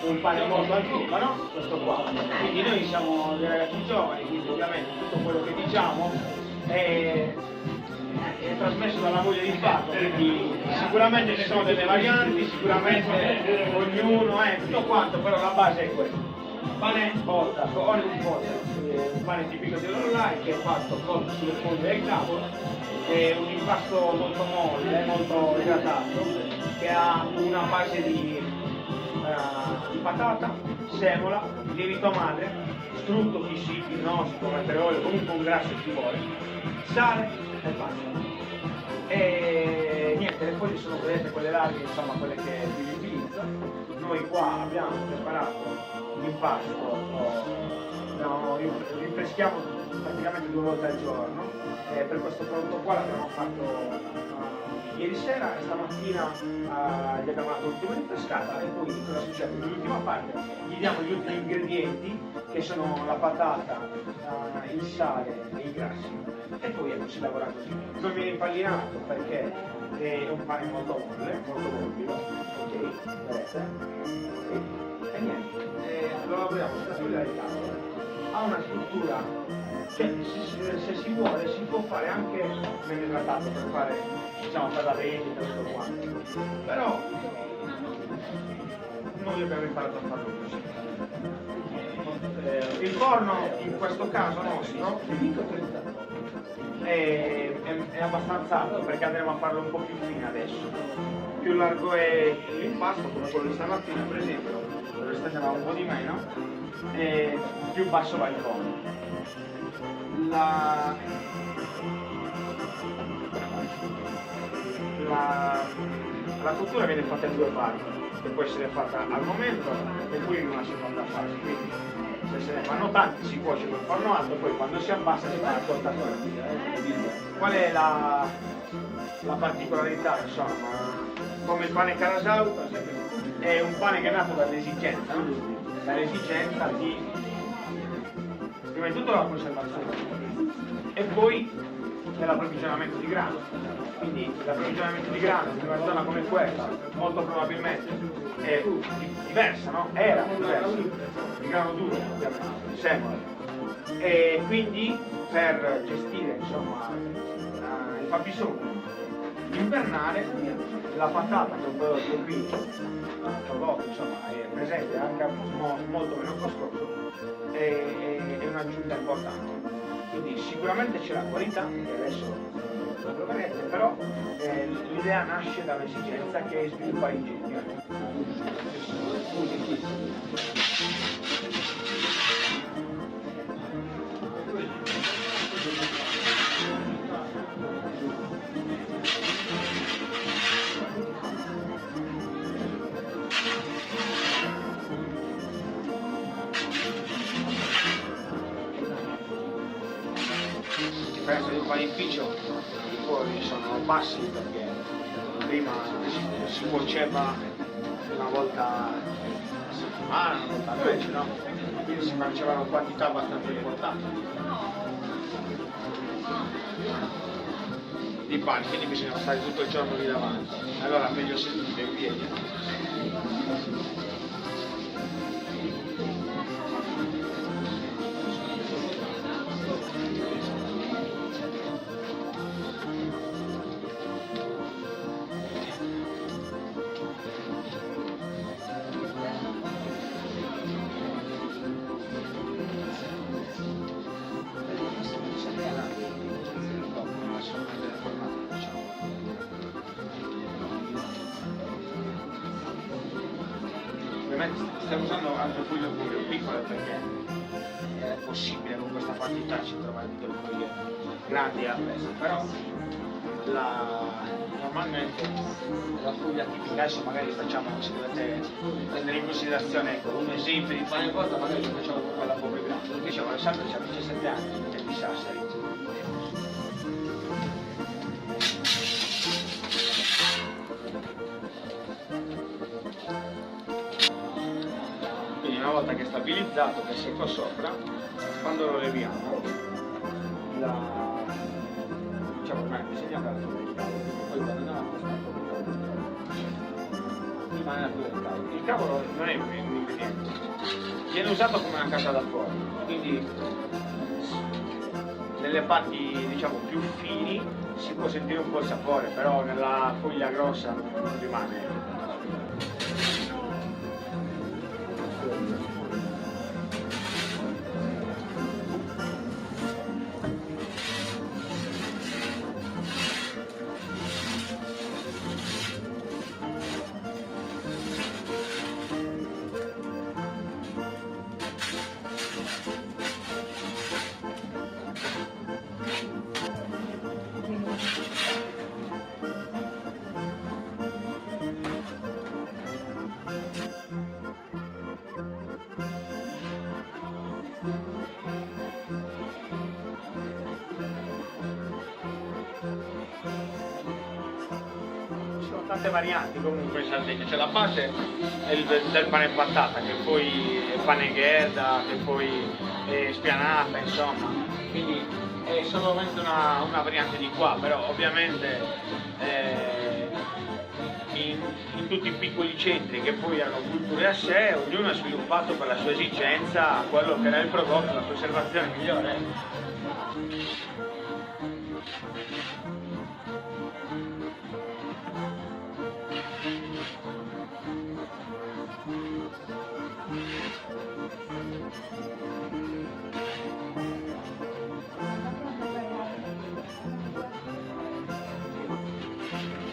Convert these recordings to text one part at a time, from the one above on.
un pane molto antico, no? Questo qua. Quindi noi siamo dei ragazzi giovani, quindi ovviamente tutto quello che diciamo è trasmesso dalla voglia di farlo, quindi sicuramente ci sono delle varianti, sicuramente ognuno è tutto quanto, però la base è questa. Pane botta, un pane tipico dell'online che è fatto cotto sulle foglie del cavolo, è un impasto molto molle, molto idratato, che ha una base di patata, semola, lievito madre, strutto, chi nostro, petrolio, comunque un grasso ci vuole, sale e pasta. E niente, le foglie sono quelle larghe, insomma quelle che si utilizza. Noi qua abbiamo preparato l'impasto, lo rinfreschiamo praticamente 2 volte al giorno. Per questo prodotto qua l'abbiamo fatto ieri sera e stamattina gli abbiamo dato l'ultima rinfrescata e poi cosa succede? Nell'ultima parte gli diamo gli ultimi ingredienti che sono la patata, il sale e i grassi e poi ecco si lavora così. Non viene impallinato perché è un pane molto molle, molto morbido, ok? Vedete? E niente, lo lavoriamo sulla foglia del tavolo. Ha una struttura, cioè se si vuole si può fare anche meno idratato per fare, diciamo, per la vendita e tutto quanto. Però noi abbiamo imparato a farlo così. Il forno in questo caso nostro è abbastanza alto perché andremo a farlo un po' più fine adesso. Più largo è l'impasto, come quello di stamattina per esempio, dove stagliamo un po' di meno, e più basso va il forno. La cottura viene fatta in 2 parti, che può essere fatta al momento e poi in una seconda fase. Quindi se se ne fanno tanti si cuoce col forno alto, poi quando si abbassa si fa la cotta fredda. Qual è la particolarità? Insomma, come il pane Carasau è un pane che è nato dall'esigenza, no? Dall'esigenza di prima di tutto la conservazione e poi dell'approvvigionamento di grano. Quindi l'approvvigionamento di grano in una zona come questa molto probabilmente è diversa, no? Era diversa, il grano duro ovviamente, semola. E quindi per gestire insomma il fabbisogno invernale la patata che è un prodotto qui prodotto insomma è presente anche molto meno costoso è un'aggiunta importante. Quindi sicuramente c'è la qualità, che adesso lo proverete, però l'idea nasce dall'esigenza che è sviluppare ingegno. A differenza di un panificio i forni sono bassi perché prima si cuoceva una volta a settimana, una volta al mese, no? Quindi si facevano quantità abbastanza importanti di pani, quindi bisogna stare tutto il giorno lì davanti. Allora meglio se si in piedi. Ovviamente stiamo usando altre foglie piccole perché è possibile con questa quantità ci trovare delle foglie grandi a festa, però normalmente la foglia tipica, adesso magari facciamo, se dovete prendere in considerazione ecco, un esempio di pane cotta, magari lo facciamo con quella un po' più grande, perché diciamo Alessandro ha 17 anni e chissà se una volta che è stabilizzato, che è secco sopra, quando lo leviamo, diciamo, bisogna fare poi quando andiamo a ma nella natura del cavolo. Il cavolo non è un ingrediente, viene usato come una carta da forno, quindi nelle parti diciamo più fini si può sentire un po' il sapore, però nella foglia grossa non rimane. Tante varianti comunque in Sardegna, c'è la base del pane e patata, che poi è pane gherda, che poi è spianata, insomma, quindi è solamente una variante di qua, però ovviamente in tutti i piccoli centri che poi hanno culture a sé, ognuno ha sviluppato per la sua esigenza quello che era il prodotto, la conservazione migliore.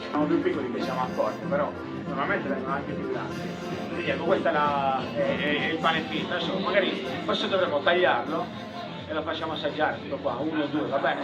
Siamo più piccoli che siamo accorti, però normalmente vengono anche più grandi. Quindi ecco, questo è il pane finto, adesso magari forse dovremmo tagliarlo e lo facciamo assaggiare tutto qua, 1 o 2, va bene?